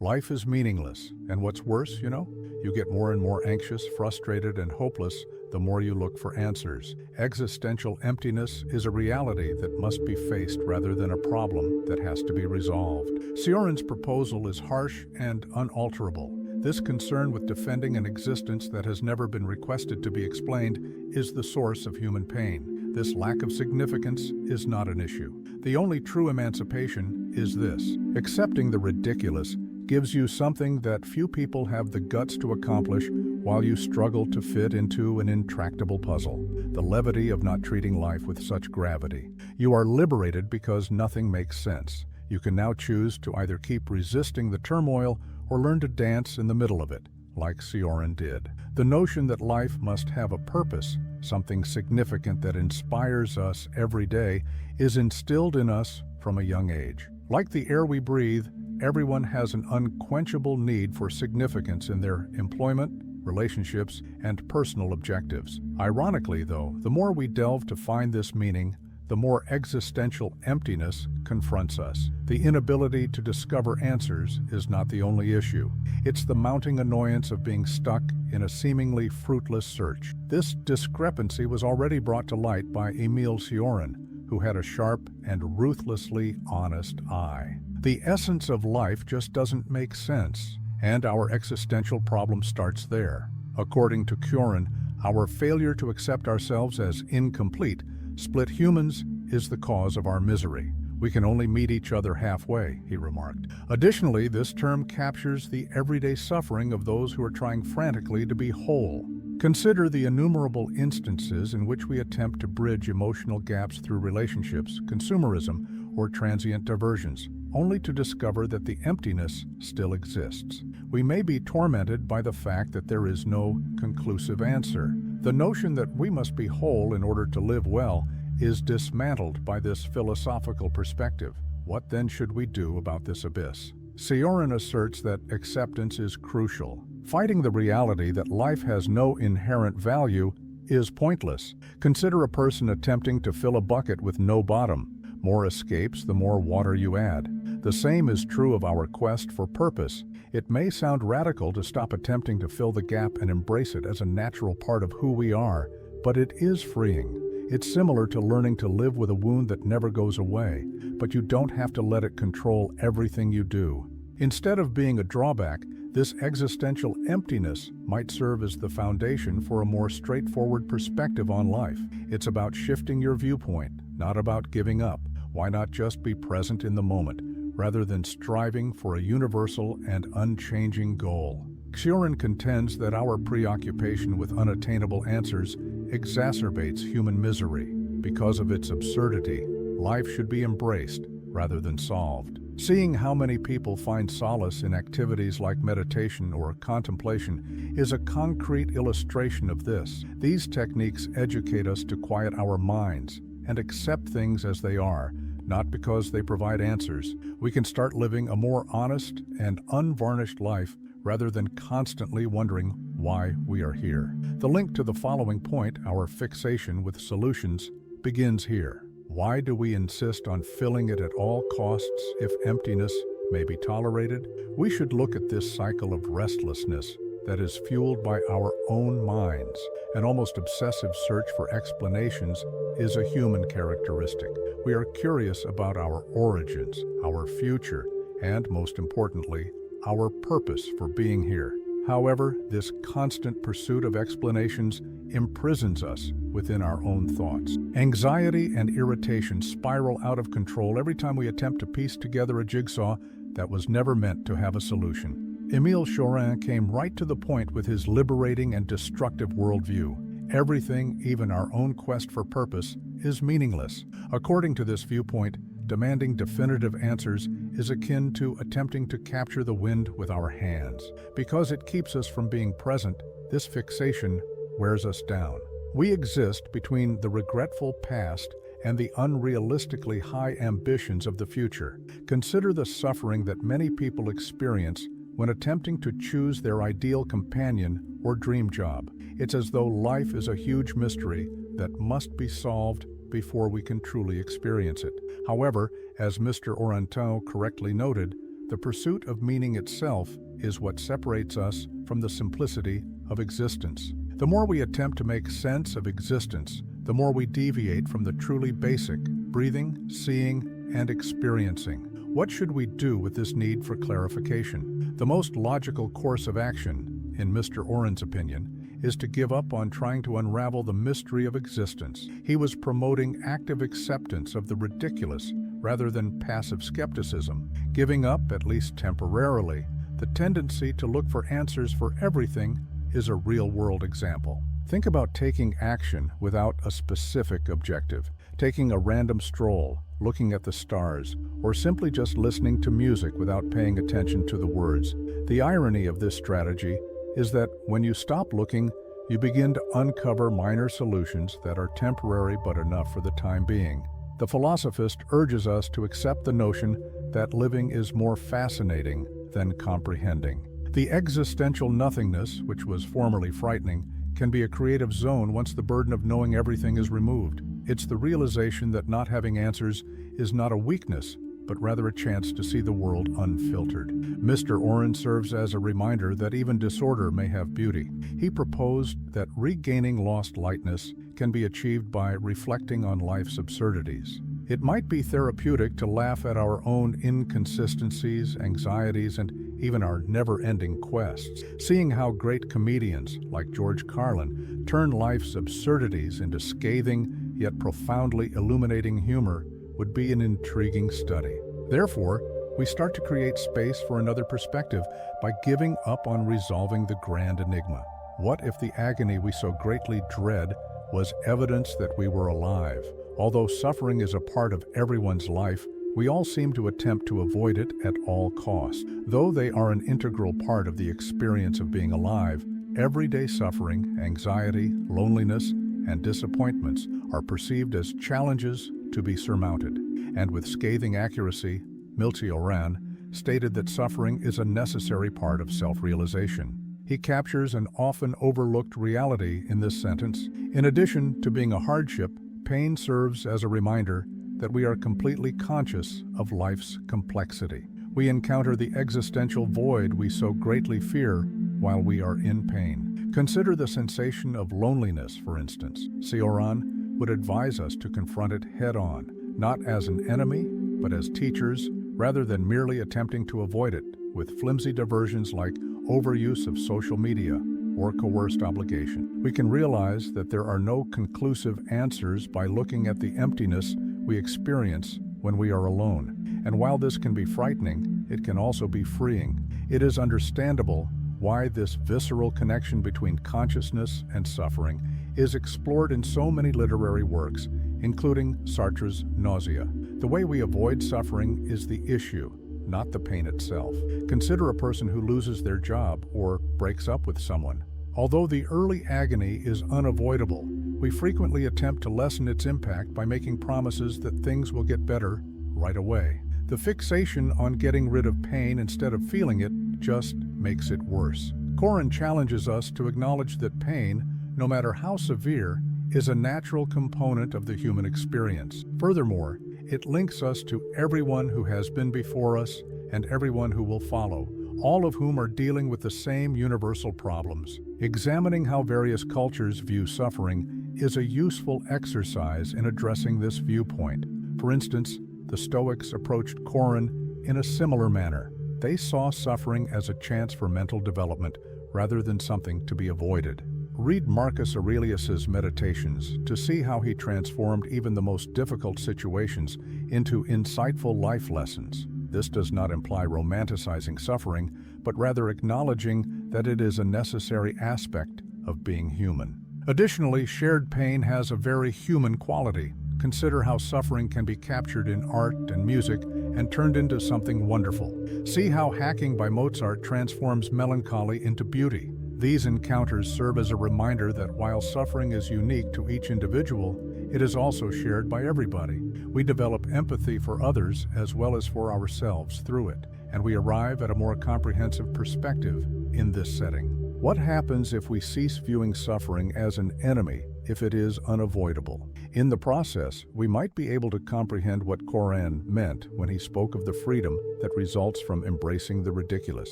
Life is meaningless, and what's worse, you get more and more anxious, frustrated, and hopeless the more you look for answers. Existential emptiness is a reality that must be faced rather than a problem that has to be resolved. Cioran's proposal is harsh and unalterable. This concern with defending an existence that has never been requested to be explained is the source of human pain. This lack of significance is not an issue. The only true emancipation is this: accepting the ridiculous gives you something that few people have the guts to accomplish while you struggle to fit into an intractable puzzle. The levity of not treating life with such gravity. You are liberated because nothing makes sense. You can now choose to either keep resisting the turmoil or learn to dance in the middle of it, like Cioran did. The notion that life must have a purpose, something significant that inspires us every day, is instilled in us from a young age. Like the air we breathe, everyone has an unquenchable need for significance in their employment, relationships, and personal objectives. Ironically, though, the more we delve to find this meaning, the more existential emptiness confronts us. The inability to discover answers is not the only issue. It's the mounting annoyance of being stuck in a seemingly fruitless search. This discrepancy was already brought to light by Emil Cioran, who had a sharp and ruthlessly honest eye. The essence of life just doesn't make sense, and our existential problem starts there. According to Cioran, our failure to accept ourselves as incomplete, split humans, is the cause of our misery. We can only meet each other halfway, he remarked. Additionally, this term captures the everyday suffering of those who are trying frantically to be whole. Consider the innumerable instances in which we attempt to bridge emotional gaps through relationships, consumerism, or transient diversions, only to discover that the emptiness still exists. We may be tormented by the fact that there is no conclusive answer. The notion that we must be whole in order to live well is dismantled by this philosophical perspective. What then should we do about this abyss? Cioran asserts that acceptance is crucial. Fighting the reality that life has no inherent value is pointless. Consider a person attempting to fill a bucket with no bottom. More escapes, the more water you add. The same is true of our quest for purpose. It may sound radical to stop attempting to fill the gap and embrace it as a natural part of who we are, but it is freeing. It's similar to learning to live with a wound that never goes away, but you don't have to let it control everything you do. Instead of being a drawback, this existential emptiness might serve as the foundation for a more straightforward perspective on life. It's about shifting your viewpoint, not about giving up. Why not just be present in the moment, rather than striving for a universal and unchanging goal? Cioran contends that our preoccupation with unattainable answers exacerbates human misery. Because of its absurdity, life should be embraced rather than solved. Seeing how many people find solace in activities like meditation or contemplation is a concrete illustration of this. These techniques educate us to quiet our minds and accept things as they are, not because they provide answers. We can start living a more honest and unvarnished life rather than constantly wondering why we are here. The link to the following point, our fixation with solutions, begins here. Why do we insist on filling it at all costs if emptiness may be tolerated? We should look at this cycle of restlessness that is fueled by our own minds. An almost obsessive search for explanations is a human characteristic. We are curious about our origins, our future, and most importantly, our purpose for being here. However, this constant pursuit of explanations imprisons us within our own thoughts. Anxiety and irritation spiral out of control every time we attempt to piece together a jigsaw that was never meant to have a solution. Emil Cioran came right to the point with his liberating and destructive worldview. Everything, even our own quest for purpose, is meaningless. According to this viewpoint, demanding definitive answers is akin to attempting to capture the wind with our hands. Because it keeps us from being present, this fixation wears us down. We exist between the regretful past and the unrealistically high ambitions of the future. Consider the suffering that many people experience when attempting to choose their ideal companion or dream job. It's as though life is a huge mystery that must be solved before we can truly experience it. However, as Mr. Orantin correctly noted, The pursuit of meaning itself is what separates us from the simplicity of existence. The more we attempt to make sense of existence, the more we deviate from the truly basic: breathing, seeing, and experiencing. What should we do with this need for clarification? The most logical course of action, in Mr. Cioran's opinion, is to give up on trying to unravel the mystery of existence. He was promoting active acceptance of the ridiculous rather than passive skepticism, giving up, at least temporarily, the tendency to look for answers for everything is a real-world example. Think about taking action without a specific objective, taking a random stroll, looking at the stars, or simply just listening to music without paying attention to the words. The irony of this strategy is that when you stop looking, you begin to uncover minor solutions that are temporary but enough for the time being. The philosophist urges us to accept the notion that living is more fascinating than comprehending. The existential nothingness, which was formerly frightening, can be a creative zone once the burden of knowing everything is removed. It's the realization that not having answers is not a weakness, but rather a chance to see the world unfiltered. Mr. Cioran serves as a reminder that even disorder may have beauty. He proposed that regaining lost lightness can be achieved by reflecting on life's absurdities. It might be therapeutic to laugh at our own inconsistencies, anxieties, and even our never-ending quests. Seeing how great comedians, like George Carlin, turn life's absurdities into scathing yet profoundly illuminating humor would be an intriguing study. Therefore, we start to create space for another perspective by giving up on resolving the grand enigma. What if the agony we so greatly dread was evidence that we were alive? Although suffering is a part of everyone's life, we all seem to attempt to avoid it at all costs. Though they are an integral part of the experience of being alive, everyday suffering, anxiety, loneliness, and disappointments are perceived as challenges to be surmounted. And with scathing accuracy, Emil Cioran stated that suffering is a necessary part of self-realization. He captures an often overlooked reality in this sentence. In addition to being a hardship, pain serves as a reminder that we are completely conscious of life's complexity. We encounter the existential void we so greatly fear while we are in pain. Consider the sensation of loneliness, for instance. Cioran would advise us to confront it head-on, not as an enemy, but as teachers, rather than merely attempting to avoid it with flimsy diversions like overuse of social media or coerced obligation. We can realize that there are no conclusive answers by looking at the emptiness we experience when we are alone. And while this can be frightening, it can also be freeing. It is understandable why this visceral connection between consciousness and suffering is explored in so many literary works, including Sartre's Nausea. The way we avoid suffering is the issue, not the pain itself. Consider a person who loses their job or breaks up with someone. Although the early agony is unavoidable, we frequently attempt to lessen its impact by making promises that things will get better right away. The fixation on getting rid of pain instead of feeling it just makes it worse. Cioran challenges us to acknowledge that pain, no matter how severe, is a natural component of the human experience. Furthermore, it links us to everyone who has been before us and everyone who will follow, all of whom are dealing with the same universal problems. Examining how various cultures view suffering is a useful exercise in addressing this viewpoint. For instance, the Stoics approached Cioran in a similar manner. They saw suffering as a chance for mental development rather than something to be avoided. Read Marcus Aurelius's Meditations to see how he transformed even the most difficult situations into insightful life lessons. This does not imply romanticizing suffering, but rather acknowledging that it is a necessary aspect of being human. Additionally, shared pain has a very human quality. Consider how suffering can be captured in art and music and turned into something wonderful. See how Hacking by Mozart transforms melancholy into beauty. These encounters serve as a reminder that while suffering is unique to each individual, it is also shared by everybody. We develop empathy for others as well as for ourselves through it, and we arrive at a more comprehensive perspective in this setting. What happens if we cease viewing suffering as an enemy if it is unavoidable? In the process, we might be able to comprehend what Cioran meant when he spoke of the freedom that results from embracing the ridiculous.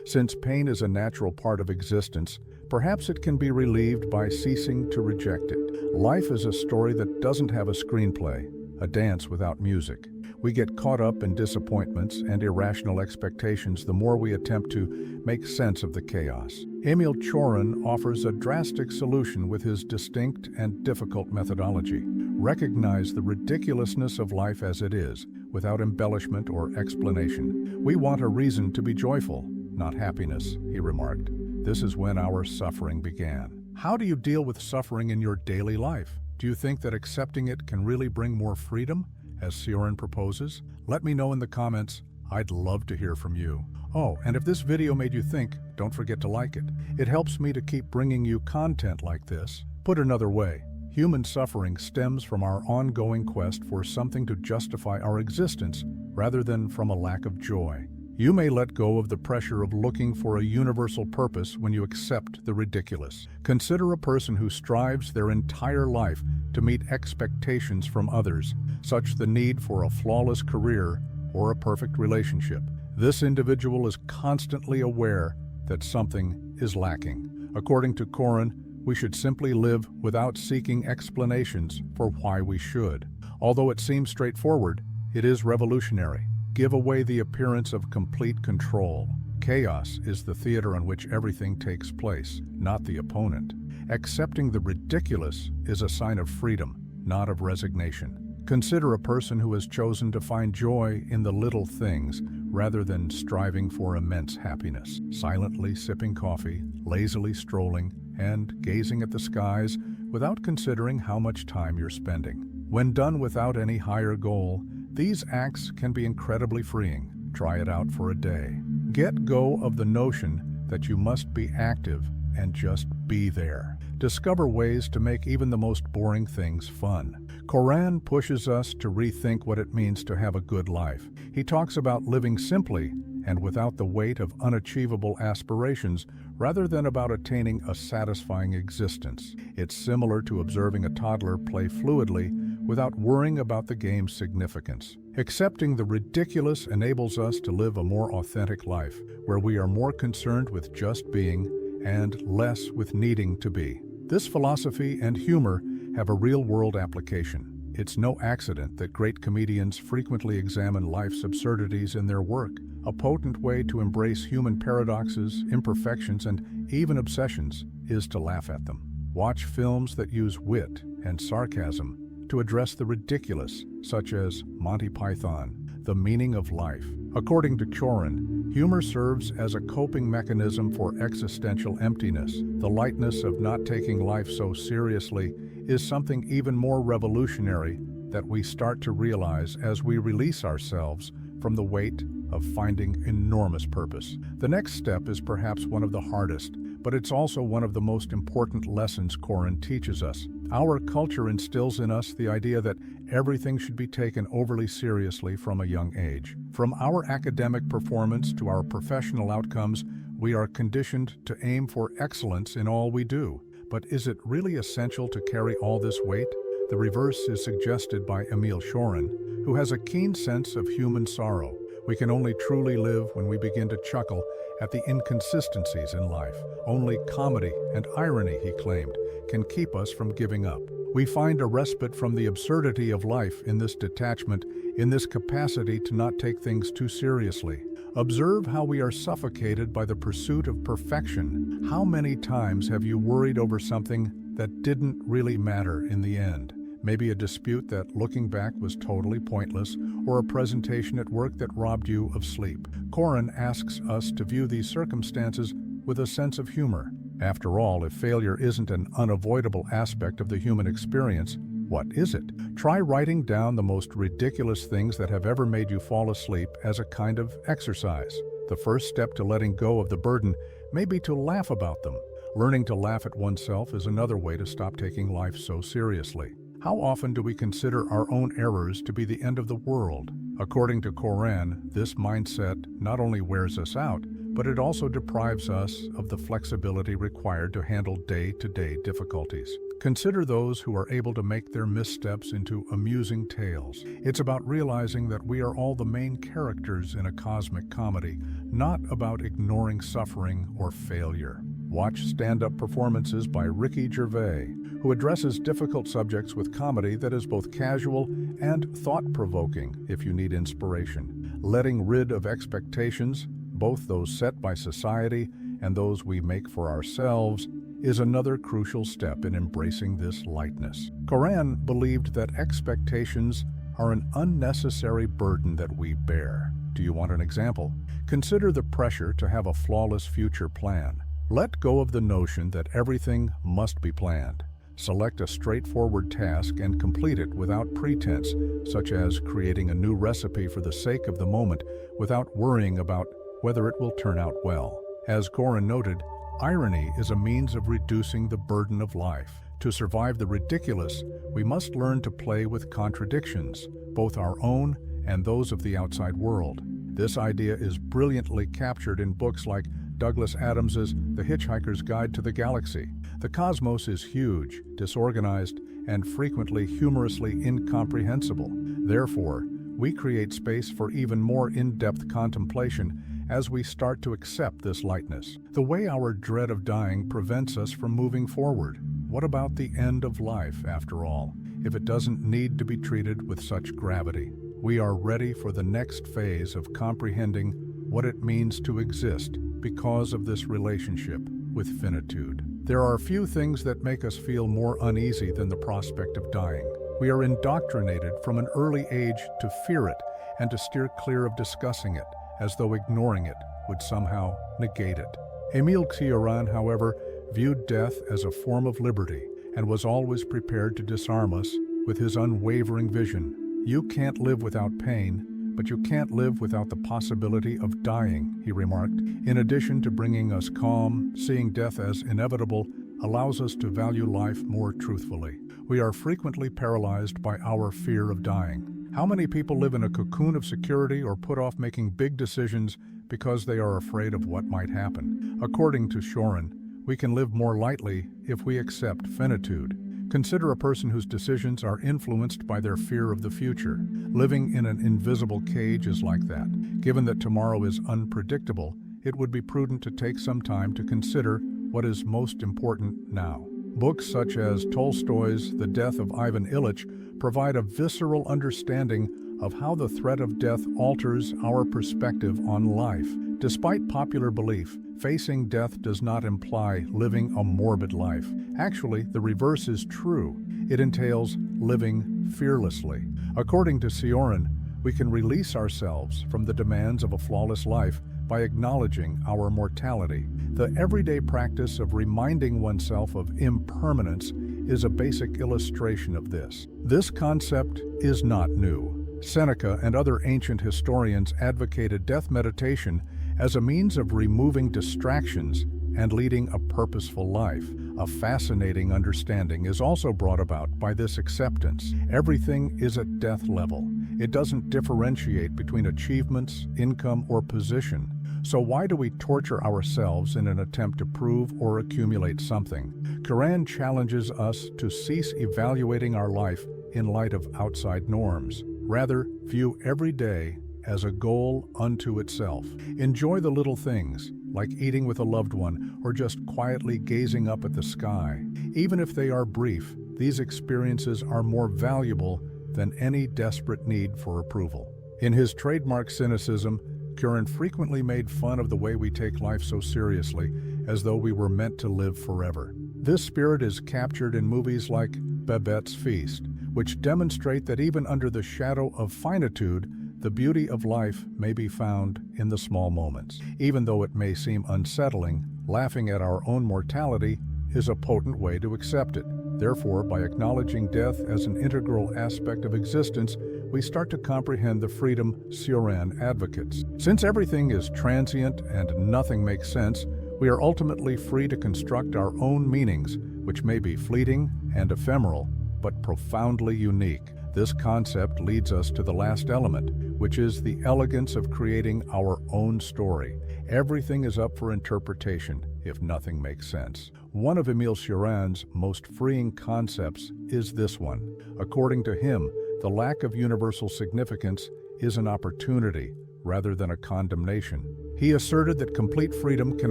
Since pain is a natural part of existence, perhaps it can be relieved by ceasing to reject it. Life is a story that doesn't have a screenplay, a dance without music. We get caught up in disappointments and irrational expectations the more we attempt to make sense of the chaos. Emil Cioran offers a drastic solution with his distinct and difficult methodology. Recognize the ridiculousness of life as it is, without embellishment or explanation. We want a reason to be joyful, not happiness, he remarked. This is when our suffering began. How do you deal with suffering in your daily life? Do you think that accepting it can really bring more freedom, as Cioran proposes? Let me know in the comments. I'd love to hear from you. Oh, and if this video made you think, don't forget to like it. It helps me to keep bringing you content like this. Put another way, human suffering stems from our ongoing quest for something to justify our existence, rather than from a lack of joy. You may let go of the pressure of looking for a universal purpose when you accept the ridiculous. Consider a person who strives their entire life to meet expectations from others, such the need for a flawless career or a perfect relationship. This individual is constantly aware that something is lacking. According to Cioran, we should simply live without seeking explanations for why we should. Although it seems straightforward, it is revolutionary. Give away the appearance of complete control. Chaos is the theater on which everything takes place, not the opponent. Accepting the ridiculous is a sign of freedom, not of resignation. Consider a person who has chosen to find joy in the little things rather than striving for immense happiness. Silently sipping coffee, lazily strolling, and gazing at the skies without considering how much time you're spending. When done without any higher goal, these acts can be incredibly freeing. Try it out for a day. Get go of the notion that you must be active and just be there. Discover ways to make even the most boring things fun. Cioran pushes us to rethink what it means to have a good life. He talks about living simply and without the weight of unachievable aspirations, rather than about attaining a satisfying existence. It's similar to observing a toddler play fluidly without worrying about the game's significance. Accepting the ridiculous enables us to live a more authentic life, where we are more concerned with just being and less with needing to be. This philosophy and humor have a real-world application. It's no accident that great comedians frequently examine life's absurdities in their work. A potent way to embrace human paradoxes, imperfections, and even obsessions is to laugh at them. Watch films that use wit and sarcasm to address the ridiculous, such as Monty Python, The Meaning of Life. According to Cioran, humor serves as a coping mechanism for existential emptiness. The lightness of not taking life so seriously is something even more revolutionary that we start to realize as we release ourselves from the weight of finding enormous purpose. The next step is perhaps one of the hardest, but it's also one of the most important lessons Cioran teaches us. Our culture instills in us the idea that everything should be taken overly seriously from a young age. From our academic performance to our professional outcomes, we are conditioned to aim for excellence in all we do. But is it really essential to carry all this weight? The reverse is suggested by Emil Cioran, who has a keen sense of human sorrow. We can only truly live when we begin to chuckle at the inconsistencies in life. Only comedy and irony, he claimed, can keep us from giving up. We find a respite from the absurdity of life in this detachment, in this capacity to not take things too seriously. Observe how we are suffocated by the pursuit of perfection. How many times have you worried over something that didn't really matter in the end? Maybe a dispute that, looking back, was totally pointless, or a presentation at work that robbed you of sleep. Cioran asks us to view these circumstances with a sense of humor. After all, if failure isn't an unavoidable aspect of the human experience, what is it? Try writing down the most ridiculous things that have ever made you fall asleep as a kind of exercise. The first step to letting go of the burden may be to laugh about them. Learning to laugh at oneself is another way to stop taking life so seriously. How often do we consider our own errors to be the end of the world? According to Cioran, this mindset not only wears us out, but it also deprives us of the flexibility required to handle day-to-day difficulties. Consider those who are able to make their missteps into amusing tales. It's about realizing that we are all the main characters in a cosmic comedy, not about ignoring suffering or failure. Watch stand-up performances by Ricky Gervais, who addresses difficult subjects with comedy that is both casual and thought-provoking if you need inspiration. Letting rid of expectations, both those set by society and those we make for ourselves, is another crucial step in embracing this lightness. Cioran believed that expectations are an unnecessary burden that we bear. Do you want an example? Consider the pressure to have a flawless future plan. Let go of the notion that everything must be planned. Select a straightforward task and complete it without pretense, such as creating a new recipe for the sake of the moment without worrying about whether it will turn out well. As Cioran noted, irony is a means of reducing the burden of life. To survive the ridiculous, we must learn to play with contradictions, both our own and those of the outside world. This idea is brilliantly captured in books like Douglas Adams's The Hitchhiker's Guide to the Galaxy. The cosmos is huge, disorganized, and frequently humorously incomprehensible. Therefore, we create space for even more in-depth contemplation as we start to accept this lightness. The way our dread of dying prevents us from moving forward. What about the end of life, after all? If it doesn't need to be treated with such gravity, we are ready for the next phase of comprehending what it means to exist because of this relationship with finitude. There are few things that make us feel more uneasy than the prospect of dying. We are indoctrinated from an early age to fear it and to steer clear of discussing it, as though ignoring it would somehow negate it. Emil Cioran, however, viewed death as a form of liberty and was always prepared to disarm us with his unwavering vision. You can't live without pain, but you can't live without the possibility of dying, he remarked. In addition to bringing us calm, seeing death as inevitable allows us to value life more truthfully. We are frequently paralyzed by our fear of dying. How many people live in a cocoon of security or put off making big decisions because they are afraid of what might happen? According to Cioran, we can live more lightly if we accept finitude. Consider a person whose decisions are influenced by their fear of the future. Living in an invisible cage is like that. Given that tomorrow is unpredictable, it would be prudent to take some time to consider what is most important now. Books such as Tolstoy's The Death of Ivan Ilyich provide a visceral understanding of how the threat of death alters our perspective on life. Despite popular belief, facing death does not imply living a morbid life. Actually, the reverse is true. It entails living fearlessly. According to Cioran, we can release ourselves from the demands of a flawless life by acknowledging our mortality. The everyday practice of reminding oneself of impermanence is a basic illustration of this. This concept is not new. Seneca and other ancient historians advocated death meditation as a means of removing distractions and leading a purposeful life. A fascinating understanding is also brought about by this acceptance. Everything is at death level. It doesn't differentiate between achievements, income, or position. So why do we torture ourselves in an attempt to prove or accumulate something? Cioran challenges us to cease evaluating our life in light of outside norms. Rather, view every day as a goal unto itself. Enjoy the little things, like eating with a loved one or just quietly gazing up at the sky. Even if they are brief, these experiences are more valuable than any desperate need for approval. In his trademark cynicism, Cioran frequently made fun of the way we take life so seriously, as though we were meant to live forever. This spirit is captured in movies like Babette's Feast, which demonstrate that even under the shadow of finitude, the beauty of life may be found in the small moments. Even though it may seem unsettling, laughing at our own mortality is a potent way to accept it. Therefore, by acknowledging death as an integral aspect of existence, we start to comprehend the freedom Cioran advocates. Since everything is transient and nothing makes sense, we are ultimately free to construct our own meanings, which may be fleeting and ephemeral, but profoundly unique. This concept leads us to the last element, which is the elegance of creating our own story. Everything is up for interpretation if nothing makes sense. One of Emil Cioran's most freeing concepts is this one. According to him, the lack of universal significance is an opportunity rather than a condemnation. He asserted that complete freedom can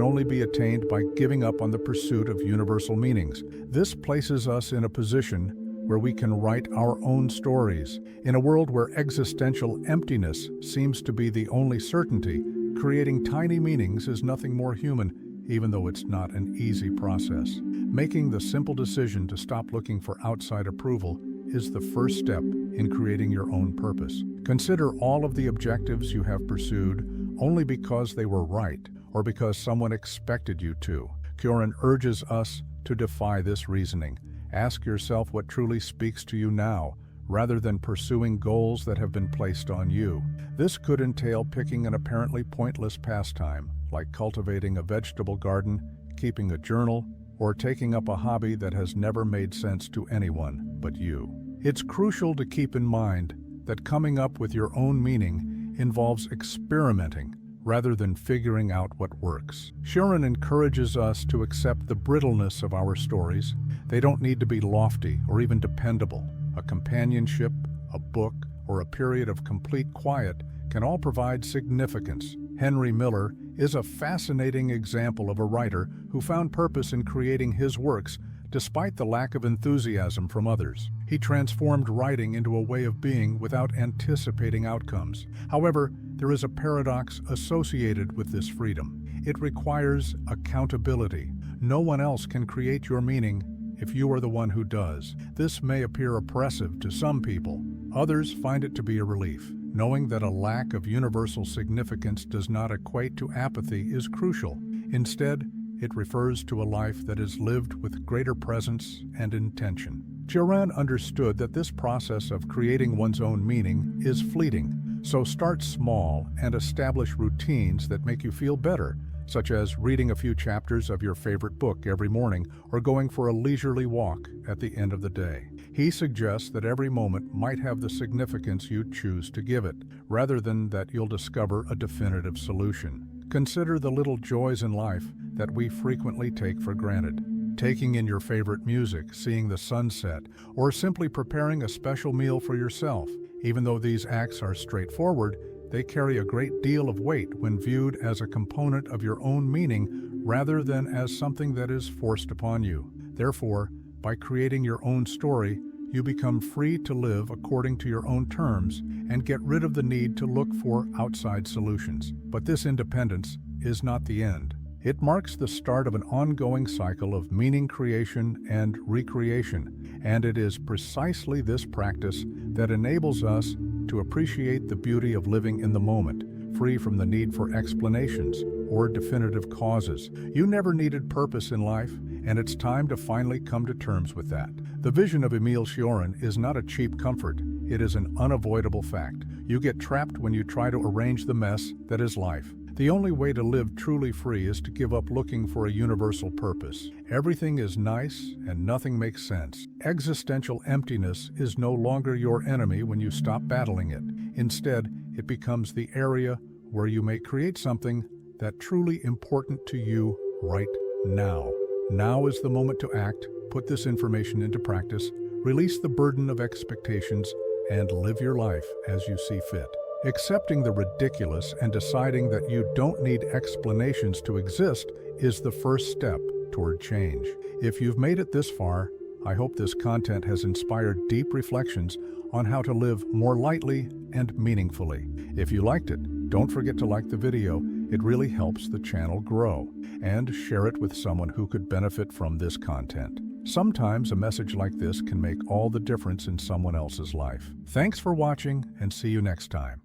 only be attained by giving up on the pursuit of universal meanings. This places us in a position where we can write our own stories. In a world where existential emptiness seems to be the only certainty, creating tiny meanings is nothing more human, even though it's not an easy process. Making the simple decision to stop looking for outside approval is the first step in creating your own purpose. Consider all of the objectives you have pursued only because they were right or because someone expected you to. Cioran urges us to defy this reasoning. Ask yourself what truly speaks to you now, rather than pursuing goals that have been placed on you. This could entail picking an apparently pointless pastime, like cultivating a vegetable garden, keeping a journal, or taking up a hobby that has never made sense to anyone but you. It's crucial to keep in mind that coming up with your own meaning involves experimenting rather than figuring out what works. Cioran encourages us to accept the brittleness of our stories. They don't need to be lofty or even dependable. A companionship, a book, or a period of complete quiet can all provide significance. Henry Miller is a fascinating example of a writer who found purpose in creating his works despite the lack of enthusiasm from others. He transformed writing into a way of being without anticipating outcomes. However, there is a paradox associated with this freedom. It requires accountability. No one else can create your meaning if you are the one who does. This may appear oppressive to some people. Others find it to be a relief. Knowing that a lack of universal significance does not equate to apathy is crucial. Instead, it refers to a life that is lived with greater presence and intention. Cioran understood that this process of creating one's own meaning is fleeting, so start small and establish routines that make you feel better, such as reading a few chapters of your favorite book every morning or going for a leisurely walk at the end of the day. He suggests that every moment might have the significance you choose to give it, rather than that you'll discover a definitive solution. Consider the little joys in life that we frequently take for granted. Taking in your favorite music, seeing the sunset, or simply preparing a special meal for yourself. Even though these acts are straightforward, they carry a great deal of weight when viewed as a component of your own meaning rather than as something that is forced upon you. Therefore, by creating your own story, you become free to live according to your own terms and get rid of the need to look for outside solutions. But this independence is not the end. It marks the start of an ongoing cycle of meaning creation and recreation, and it is precisely this practice that enables us to appreciate the beauty of living in the moment, free from the need for explanations or definitive causes. You never needed purpose in life, and it's time to finally come to terms with that. The vision of Emil Cioran is not a cheap comfort, it is an unavoidable fact. You get trapped when you try to arrange the mess that is life. The only way to live truly free is to give up looking for a universal purpose. Everything is nice and nothing makes sense. Existential emptiness is no longer your enemy when you stop battling it. Instead, it becomes the area where you may create something that's truly important to you right now. Now is the moment to act, put this information into practice, release the burden of expectations, and live your life as you see fit. Accepting the ridiculous and deciding that you don't need explanations to exist is the first step toward change. If you've made it this far, I hope this content has inspired deep reflections on how to live more lightly and meaningfully. If you liked it, don't forget to like the video. It really helps the channel grow. And share it with someone who could benefit from this content. Sometimes a message like this can make all the difference in someone else's life. Thanks for watching, and see you next time.